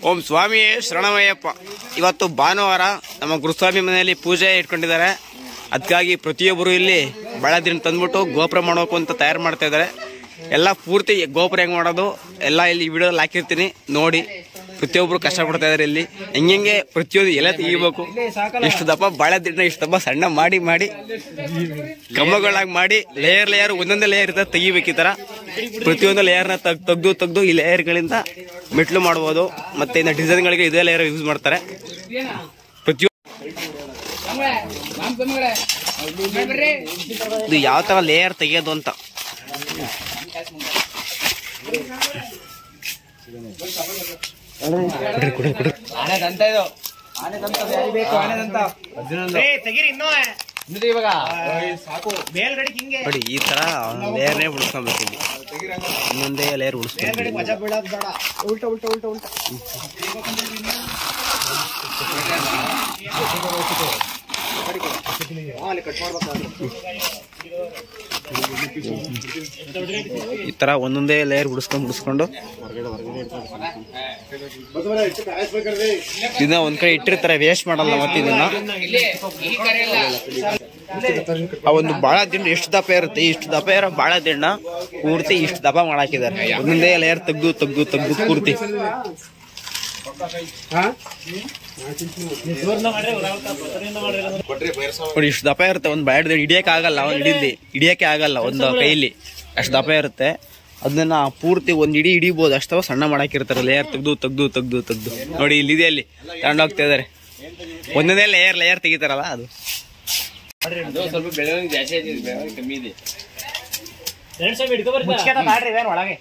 ಓಂ ಸ್ವಾಮಿ ಶರಣಮಯ್ಯಪ್ಪ. ಇವತ್ತು ಭಾನುವಾರ ನಮ್ಮ ಗುರುಸ್ವಾಮಿ ಮನೆಯಲ್ಲಿ ಪೂಜೆ ಇಟ್ಕೊಂಡಿದ್ದಾರೆ. ಅದಕ್ಕಾಗಿ ಪ್ರತಿಯೊಬ್ಬರು ಇಲ್ಲಿ ಬೆಳದಿನ ತಂದ್ಬಿಟ್ಟು ಗೋಪುರ ಮಾಡೋಕು ಅಂತ ತಯಾರು ಮಾಡ್ತಾ ಇದ್ದಾರೆ. ಎಲ್ಲ ಪೂರ್ತಿ ಗೋಪುರ ಹೆಂಗೆ ಮಾಡೋದು ಎಲ್ಲ ಇಲ್ಲಿ ವಿಡಿಯೋದಲ್ಲಿ ಹಾಕಿರ್ತೀನಿ ನೋಡಿ. ಪ್ರತಿಯೊಬ್ಬರು ಕಷ್ಟಪಡ್ತಾ ಇದ್ದಾರೆ. ಇಲ್ಲಿ ಹೆಂಗೆ ಪ್ರತಿಯೊಂದು ಎಲೆ ತೆಗಿಬೇಕು, ಇಷ್ಟು ದಪ್ಪ ಬಾಳೆ ದಿಂಡ ಇಷ್ಟು ದಪ್ಪ ಸಣ್ಣ ಮಾಡಿ ಮಾಡಿ ಕಂಬಗಳಾಗಿ ಮಾಡಿ ಲೇಯರ್ ಒಂದೊಂದೇ ಲೇಯರ್ ಇರ್ತದೆ ತೆಗಿಬೇಕು. ಈ ಥರ ಪ್ರತಿಯೊಂದು ಲೇಯರ್ನ ತೆಗ್ದು ಈ ಲೇಯರ್ಗಳಿಂದ ಮೆಟ್ಲು ಮಾಡ್ಬೋದು. ಮತ್ತೆ ಇನ್ನು ಡಿಸೈನ್ಗಳಿಗೆ ಇದೇ ಲೇಯರ್ ಯೂಸ್ ಮಾಡ್ತಾರೆ. ಇದು ಯಾವ ತರ ಲೇಯರ್ ತೆಗಿಯೋದು ಅಂತ ನೋಡಿ. ಈ ತರ ಲೇಯರ್ನೇ ಉಳಿಸ್ಕೊಬೇಕು. ಇಲ್ಲಿ ಇನ್ನೊಂದೇ ಲೇಯರ್ ಉಳಿಸ್ಬೇಕು. ಈ ತರ ಒಂದೊಂದೇ ಲೇಯರ್ ಬಿಡಿಸ್ಕೊಂಡು ಇದನ್ನ ಒಂದ್ ಕಡೆ ಇಟ್ಟಿರ್ತಾರೆ. ವೇಸ್ಟ್ ಮಾಡಲ್ಲ. ಮತ್ತೆ ಇದನ್ನ ಆ ಒಂದು ಬಾಳ ದಿಂಡ ಎಷ್ಟು ದಪ್ಪ ಇರುತ್ತೆ, ಇಷ್ಟು ದಪ್ಪ ಇರೋ ಬಾಳ ದಿಂಡ ಪೂರ್ತಿ ಇಷ್ಟು ದಪ್ಪ ಮಾಡಾಕಿದ್ದಾರೆ. ಒಂದೊಂದೇ ಲೇಯರ್ ತೆಗ್ದು ಪೂರ್ತಿ ನೋಡಿ. ಇಷ್ಟು ದಪ್ಪ ಇರುತ್ತೆ ಒಂದು ಬಾಳೆ ಹಿಡಿಯಕ್ಕೆ ಆಗಲ್ಲ. ಹಿಡಿಯಕ್ಕೆ ಆಗಲ್ಲ ಒಂದು ಕೈಲಿ, ಅಷ್ಟು ದಪ್ಪ ಇರುತ್ತೆ. ಅದನ್ನ ಪೂರ್ತಿ ಒಂದ್ ಹಿಡಿಬಹುದು. ಅಷ್ಟವ ಸಣ್ಣ ಮಾಡಾಕಿರ್ತಾರೆ. ಲೇಯರ್ ತೆಗ್ದು ನೋಡಿ. ಇಲ್ಲಿದೆ, ಅಲ್ಲಿ ತಗೊಂಡೋಗ್ತಾ ಇದಾರೆ. ಒಂದೊಂದೇ ಲೇಯರ್ ತೆಗಿತಾರಲ್ಲ ಅದು. ಸ್ವಲ್ಪ ಬೆಳವಣಿಗೆ ಜಾಸ್ತಿ ಆಯ್ತು, ಬೆಳವಣಿಗೆ ಕಮ್ಮಿ ಇದೆ. ಒಳಗೆ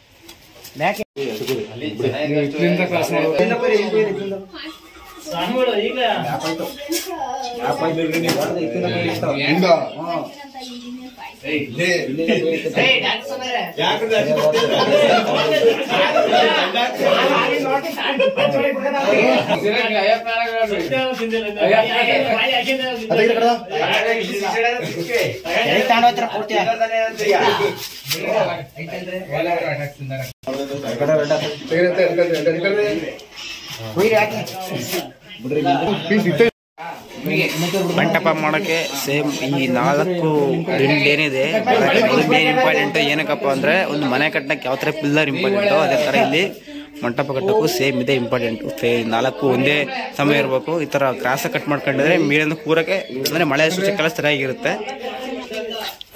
ಮಂಟಪ ಮಾಡೋಕೆ ಸೇಮ್ ಈ 4 ದಿಂಡ್ ಏನಿದೆ ಮೇನ್ ಇಂಪಾರ್ಟೆಂಟ್. ಏನಕ್ಕಪ್ಪ ಅಂದ್ರೆ ಒಂದು ಮನೆ ಕಟ್ಟಕ್ಕೆ ಯಾವ ತರ ಪಿಲ್ಲರ್ ಇಂಪಾರ್ಟೆಂಟ್, ಅದೇ ತರ ಇಲ್ಲಿ ಮಂಟಪ ಕಟ್ಟಕ್ಕೂ ಸೇಮ್ ಇದೆ ಇಂಪಾರ್ಟೆಂಟ್. 4 ಒಂದೇ ಸಮಯ ಇರಬೇಕು. ಈ ತರ ಕ್ರಾಸ ಕಟ್ ಮಾಡ್ಕೊಂಡಿದ್ರೆ ಮೇಲಿಂದ ಕೂರಕ್ಕೆ ಅಂದ್ರೆ ಮಳೆ ಸೂಚಕ ಸರಿಯಾಗಿರುತ್ತೆ.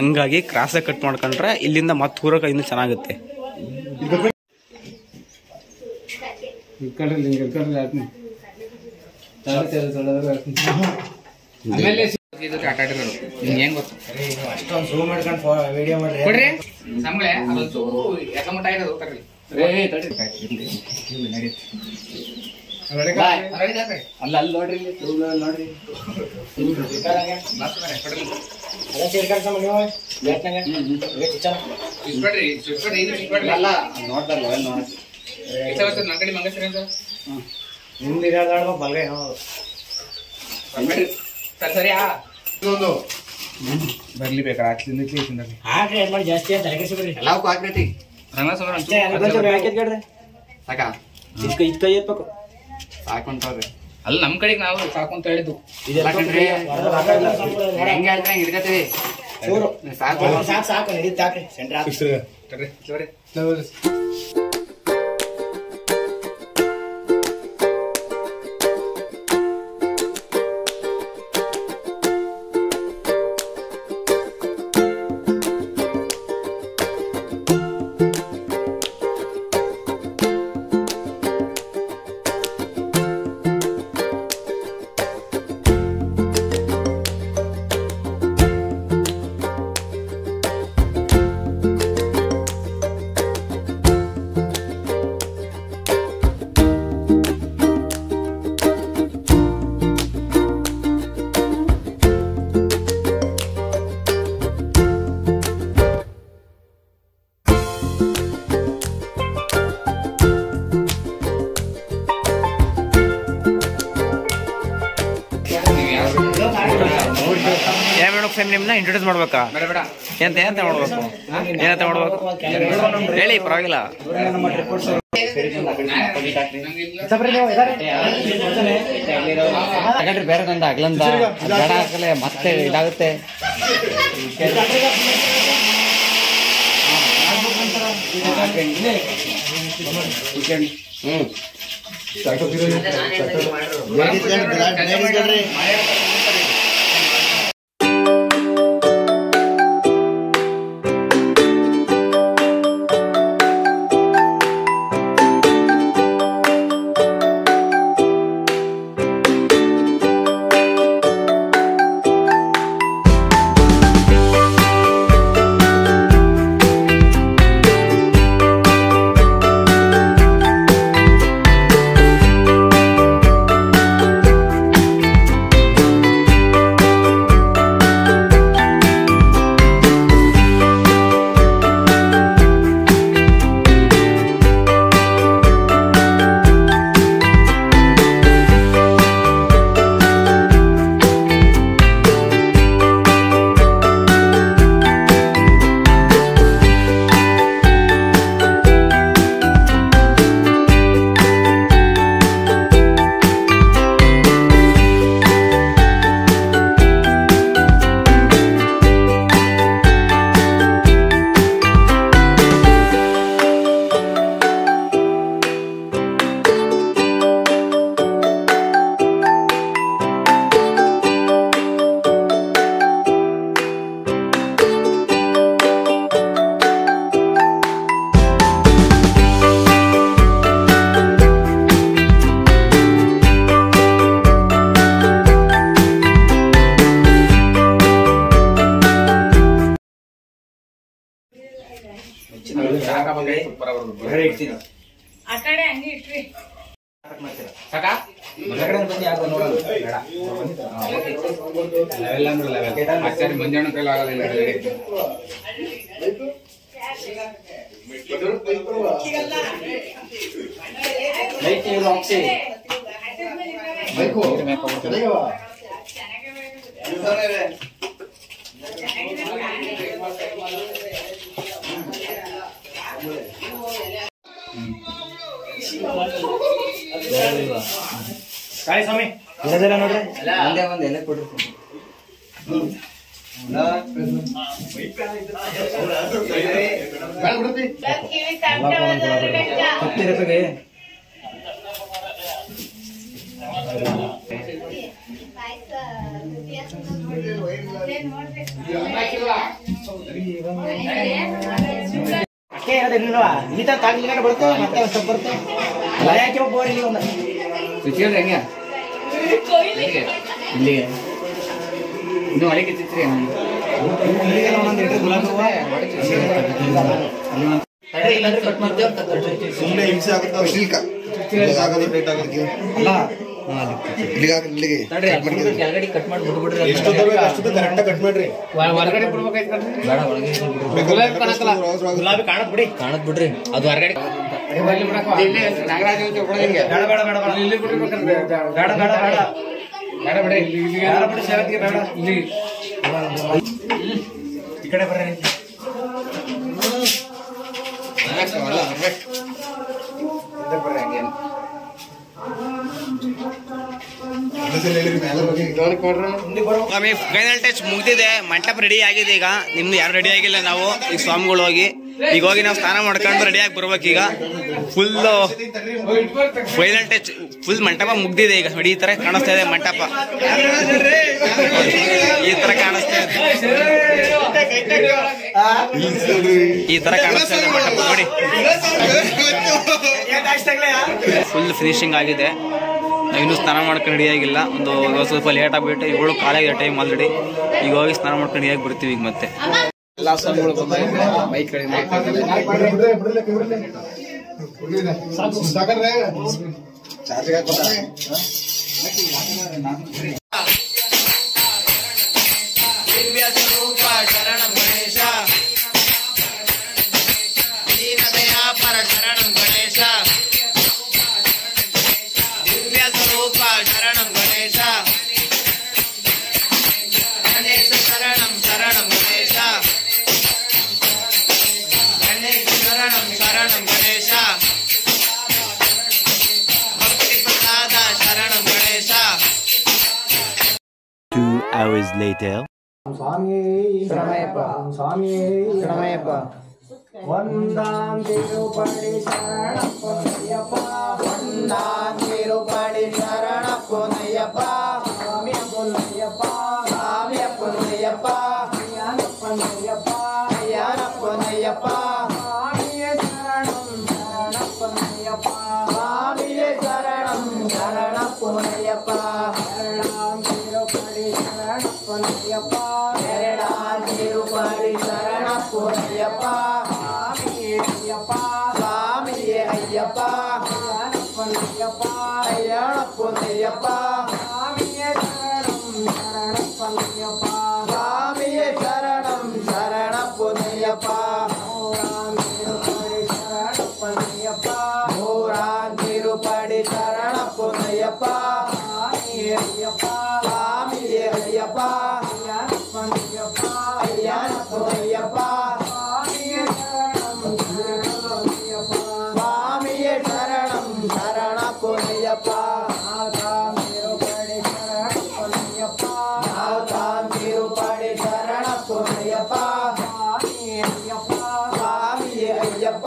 ಹಂಗಾಗಿ ಕ್ರಾಸ ಕಟ್ ಮಾಡ್ಕೊಂಡ್ರೆ ಇಲ್ಲಿಂದ ಮತ್ತೆ ಕೂರಕ್ಕೆ ಇನ್ನೂ ಚೆನ್ನಾಗುತ್ತೆ. ಬರ್ಲಿ ಬೇಕಾ ಜಾಸ್ತಿ ಸಾಕೊಂಡ್ರಿ ಅಲ್ಲ ನಮ್ ಕಡೆಗೆ ನಾವು ಸಾಕೊಂತ ಹೇಳಿದ್ದು ಹಿಡ್ಕತೀವಿ. ನಿಮ್ಮನ್ನ ಇಂಟ್ರೊಡ್ಯೂಸ್ ಮಾಡ್ಬೇಕಾ? ಏನಂತ ಮಾಡ್ಬೇಕು? ಏನಂತ ಮಾಡ್ಬೇಕು ಹೇಳಿ, ಪರವಾಗಿಲ್ಲ. ಬೇರೆ ತಂದ ಅಗ್ಲಂದ ಬೇಡ ಹಾಕಲೆ ಮತ್ತೆ ಇದಾಗುತ್ತೆ. ಮಂಜಾಣ ಕೈಲಿ ಆಗಲ್ಲ. ಕಾಳಿ ಸ್ವಾಮಿ ನೋಡ್ರಿ, ಒಂದೇ ಒಂದ್ ಎಲೆ ಕೊಡ್ರಿ. ಅಷ್ಟೇ ಇರೋದಿಲ್ವಾ? ಈ ತರ ತಾಗಿಲಿಗಡೆ ಬರ್ತೇವೆ, ಮತ್ತೆ ಸ್ವಲ್ಪ ಬರ್ತೇವೆ. ಯಾಕೆ ಬೋರಿ ಒಂದು ಹೆಂಗೆ ಇಲ್ಲಿಗೆ ಇನ್ನು ಒಳಗೆ ಚಿತ್ರಿ ಕಟ್ ಮಾಡ್ತೇವೆ. ಸುಮ್ಮನೆ ಹಿಂಸೆ ಆಗುತ್ತೆ. ಕೆಳಗಡೆ ಕಟ್ ಮಾಡಿ ಬಿಟ್ಬಿಡ್ರಿ. ಕರೆಕ್ಟ್ ಕಟ್ ಮಾಡ್ರಿ. ಹೊರಗಡೆ ಬಿಡ್ಬೇಕಾಯ್ತು. ಬೇಡ, ಒಳಗೆ ಗುಲಾಬಿ ಕಾಣತ್ ಬಿಡಿ. ಕಾಣತ್ ಬಿಡ್ರಿ. ಅದು ಹೊರಗಡೆ ನಾಗರಾಜ ಇಲ್ಲಿ ಬಿಡ್ಬೇಕಂದ್ರೆ ಬೇಡ ಬೇಡ ಬೇಡ ಬೇಡ ಬೇಡ ಇಲ್ಲಿ ಸೇವತಿಗೆ ಬೇಡ. ಇಲ್ಲಿ ಈ ಕಡೆ ಬರ್ರಿ. ಸ್ವಾಮಿ ಫೈನಲ್ ಟಚ್ ಮುಗ್ದಿದೆ, ಮಂಟಪ ರೆಡಿ ಆಗಿದೆ. ಈಗ ನಿಮ್ದು ಯಾರು ರೆಡಿ ಆಗಿಲ್ಲ. ನಾವು ಈಗ ಸ್ವಾಮಿಗಳು ಹೋಗಿ ಈಗ ಹೋಗಿ ನಾವು ಸ್ನಾನ ಮಾಡ್ಕೊಂಡು ರೆಡಿಯಾಗಿ ಬರ್ಬೇಕು. ಈಗ ಫುಲ್ ಫೈನಲ್ ಟಚ್, ಫುಲ್ ಮಂಟಪ ಮುಗ್ದಿದೆ. ಈಗ ನೋಡಿ, ಈ ತರ ಕಾಣಿಸ್ತಾ ಇದೆ ಮಂಟಪ, ಈ ತರ ಕಾಣಿಸ್ತಾ ಇದೆ, ಈ ತರ ಕಾಣಿಸ್ತಾ ಇದೆ ಮಂಟಪ ನೋಡಿ. ಫುಲ್ ಫಿನಿಶಿಂಗ್ ಆಗಿದೆ. ನಾವಿನ್ನೂ ಸ್ನಾನ ಮಾಡ್ಕೊಂಡು ರೆಡಿ ಆಗಿಲ್ಲ. ಒಂದು ಸ್ವಲ್ಪ ಲೇಟ್ ಆಗ್ಬಿಟ್ಟು 7 ಕಾಲಾಗಿದೆ ಟೈಮ್ ಆಲ್ರೆಡಿ. ಈಗ ಹೋಗಿ ಸ್ನಾನ ಮಾಡ್ಕೊಂಡು ರೆಡಿಯಾಗಿ ಬರ್ತೀವಿ ಈಗ ಮತ್ತೆ. ಎಲ್ಲಾ ಸ್ವಾಮಿಗಳು ಬಂದ ಬೈಕ್ ಕಡೆ hours later. ಸ್ವಾಮಿ ಶರಣಯ್ಯಪ್ಪ. ಸ್ವಾಮಿ ಶರಣಯ್ಯಪ್ಪ. ಒಂದಾಂ ತಿರುಪಡಿ ಶರಣಪ್ಪನಯ್ಯಪ್ಪ ಒಂದಾಂ ತಿರುಪಡಿ ಶರಣಪ್ಪನಯ್ಯಪ್ಪ ಸ್ವಾಮಿ ಅಪ್ಪನಯ್ಯಪ್ಪ ಸ್ವಾಮಿ ಅಪ್ಪನಯ್ಯಪ್ಪ ಅಯ್ಯನಪ್ಪನಯ್ಯಪ್ಪ ಅಯ್ಯನಪ್ಪನಯ್ಯಪ್ಪ ಸ್ವಾಮಿಯೇ ಶರಣಂ ಶರಣಪ್ಪನಯ್ಯಪ್ಪ ಸ್ವಾಮಿಯೇ ಶರಣಂ ಶರಣಪ್ಪನಯ್ಯಪ್ಪ ಶರಣಾಂ ತಿರುಪಡಿ ಶರಣಪ್ಪನಯ್ಯಪ್ಪ ಶರಣಾಂ ತಿರುಪಡಿ ಶರಣಪ್ಪನಯ್ಯಪ್ಪ ಸ್ವಾಮಿಯೇ ಅಯ್ಯಪ್ಪ ಅಯ್ಯನಪ್ಪನಯ್ಯಪ್ಪ ಅಯ್ಯನಪ್ಪನಯ್ಯಪ್ಪ ಸ್ವಾಮಿಯೇ ಶರಣಂ ಶರಣಪ್ಪನಯ್ಯಪ್ಪ ಮೂರಾಂ ತಿರುಪಡಿ ಶರಣಪ್ಪನಯ್ಯಪ್ಪ ಸ್ವಾಮಿಯೇ ಅಯ್ಯಪ್ಪ ಅಯ್ಯನಪ್ಪನಯ್ಯಪ್ಪ ಸ್ವಾಮಿಯೇ ಶರಣಂ ಶರಣಪ್ಪನಯ್ಯಪ್ಪ ನಾಲ್ಕಾಂ ತಿರುಪಡಿ ಶರಣಪ್ಪನಯ್ಯಪ್ಪ ಸ್ವಾಮಿಯೇ ಅಯ್ಯಪ್ಪ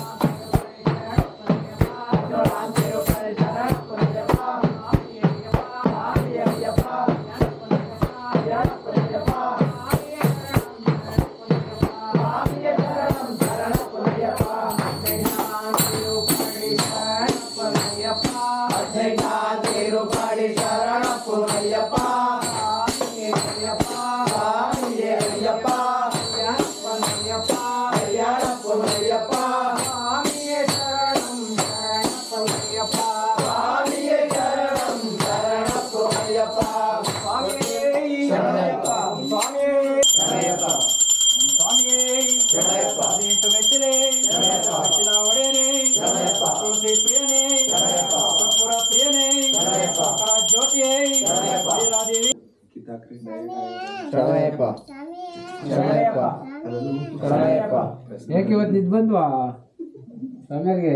ತಿರುಪಡಿ ಶರಣಪ್ಪನಯ್ಯಪ್ಪ ಸ್ವಾಮಿಯೇ ಅಯ್ಯಪ್ಪ ಅಯ್ಯನಪ್ಪನಯ್ಯಪ್ಪ ಸ್ವಾಮಿಯೇ ಶರಣಂ ಶರಣಪ್ಪನಯ್ಯಪ್ಪ ಸ್ವಾಮಿಯೇ ಶರಣಯ್ಯಪ್ಪ ಸ್ವಾಮಿಯೇ ಶರಣಯ್ಯಪ್ಪ ಸ್ವಾಮಿಯೇ ಶರಣಯ್ಯಪ್ಪ ಎಂಟು ಮೆಟ್ಟಿಲೆ ಶರಣಯ್ಯಪ್ಪ ಒಡೆಯನೇ ಶರಣಯ್ಯಪ್ಪ ತುಳಸಿ ಪ್ರಿಯನೇ ಶರಣಯ್ಯಪ್ಪ ಕರ್ಪೂರ ಪ್ರಿಯನೇ ಶರಣಯ್ಯಪ್ಪ ಜ್ಯೋತಿಯೇ ಶರಣಯ್ಯಪ್ಪ ದೇವಿ ಶರಣಯ್ಯಪ್ಪ. ಶರಣಯ್ಯಪ್ಪ. ಶರಣಯ್ಯಪ್ಪ. ಯಾಕೆ ಇವತ್ತು ನಿದ್ ಬಂದ್ವಾ ಸ್ವಾಮಿಯರಿಗೆ?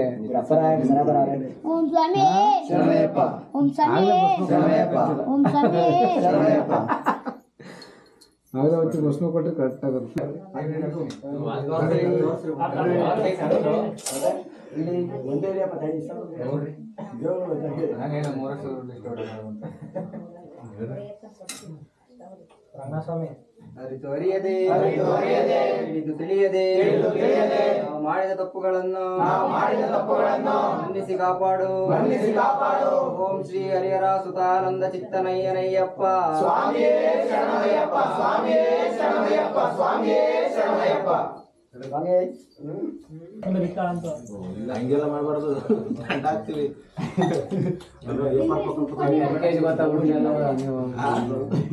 ಓಂ ಸ್ವಾಮಿ ಶರಣಯ್ಯಪ್ಪ. ಓಂ ಸ್ವಾಮಿ ಶರಣಯ್ಯಪ್ಪ. ಓಂ ಸ್ವಾಮಿ ಶರಣಯ್ಯಪ್ಪ. ಆಗಲೇ ಹೊತ್ತು ಭಸ್ಮ ಕೊಟ್ಟರೆ ಕರೆಕ್ಟ್ ಆಗುತ್ತೆ. ಅರಿತು ಅರಿಯದೆ ತಿಳಿದು ತಿಳಿಯದೆ ನಾವು ಮಾಡಿದ ತಪ್ಪುಗಳನ್ನು ಮನ್ನಿಸಿ ಕಾಪಾಡು ಓಂ ಶ್ರೀ ಹರಿಹರ ಸುತಾನಂದ ಚಿತ್ತನಯ್ಯನಯ್ಯಪ್ಪ ಸ್ವಾಮಿಯೇ ಶರಣಯ್ಯಪ್ಪ ಸ್ವಾಮಿಯೇ ಶರಣಯ್ಯಪ್ಪ ಸ್ವಾಮಿಯೇ ಶರಣಯ್ಯಪ್ಪ ಹಂಗೆಲ್ಲ ಮಾಡಬಾರ್ದು ಹಾಕ್ತಿವಿ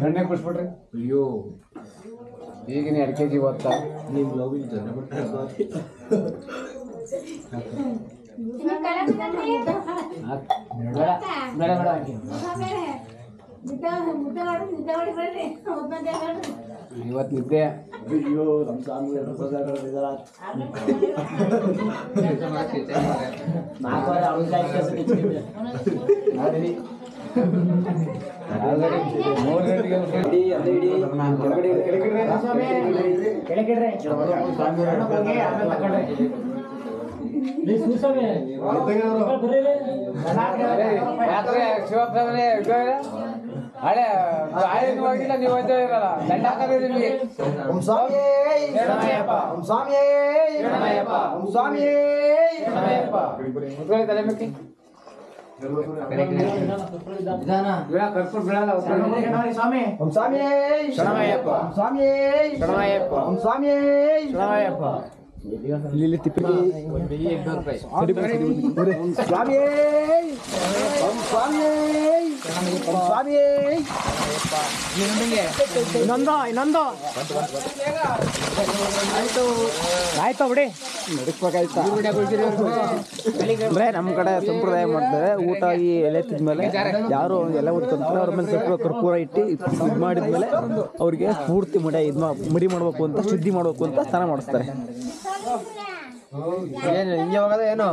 ಎಣ್ಣೆ ಕುಡಿಸ್ಬಿಟ್ರಿ. ಅಯ್ಯೋ ಈಗಿನ 2 kg ಗೊತ್ತಾ? ನೀವು ಲವ್ ಇದ್ದಾನೆ ಇವತ್ತು ನಿದ್ದೆ. ಅಯ್ಯೋ ನಮ್ಮ ಸ್ವಾಮಿ ಹಳೆ ಹೋಗಿಲ್ಲ, ನೀವು ಹೋಗ್ತಾ ಇರಲ್ಲ. ದಂಡ ಹಾಕೋದಿಲ್ಲ ನಿಮಗೆ. ಓಂ ಸ್ವಾಮಿಯೇ ಶರಣಯ್ಯಪ್ಪ ಓಂ ಸ್ವಾಮಿಯೇ ಶರಣಯ್ಯಪ್ಪ ಓಂ ಸ್ವಾಮಿಯೇ ಶರಣಯ್ಯಪ್ಪ ಮುದ್ಕೊಳ್ಳಿ ತಲೆ ಮೆಕ್ಕಿ. ಕರ್ಪೂರ ಬೀಳಲ್ಲ. ಸ್ವಾಮಿ ಓಂ ಸ್ವಾಮಿಯೇ ಶರಣಯ್ಯಪ್ಪ. ಓಂ ಸ್ವಾಮಿಯೇ ಶರಣಯ್ಯಪ್ಪ. ಓಂ ಸ್ವಾಮಿಯೇ ಶರಣಯ್ಯಪ್ಪ. ಇಲ್ಲಿ ತಿಪ್ಪಿ ಸ್ವಾಮಿಯೇ ಓಂ ಸ್ವಾಮಿಯೇ ಓಂ ಸ್ವಾಮಿಯೇ ಇನ್ನೊಂದು ಆಯ್ತು ಬಿಡಿ ಅಂದ್ರೆ ನಮ್ಮ ಕಡೆ ಸಂಪ್ರದಾಯ ಮಾಡ್ತಾರೆ. ಊಟ ಈ ಎಲೆ ತಿಂದ್ಮೇಲೆ ಯಾರು ಎಲೆ ಓದ್ಕೊಂತಾರೆ ಅವ್ರ ಮೇಲೆ ಸ್ವಲ್ಪ ಕರ್ಪೂರ ಇಟ್ಟು ಇದು ಮಾಡಿದ್ಮೇಲೆ ಅವ್ರಿಗೆ ಪೂರ್ತಿ ಮಡಿ ಮಾಡ್ಬೇಕು ಅಂತ ಶುದ್ಧಿ ಮಾಡ್ಬೇಕು ಅಂತ ಸ್ನಾನ ಮಾಡಿಸ್ತಾರೆ. ಏನು ಹಿಂಗೆ ಹೋಗದ ಏನು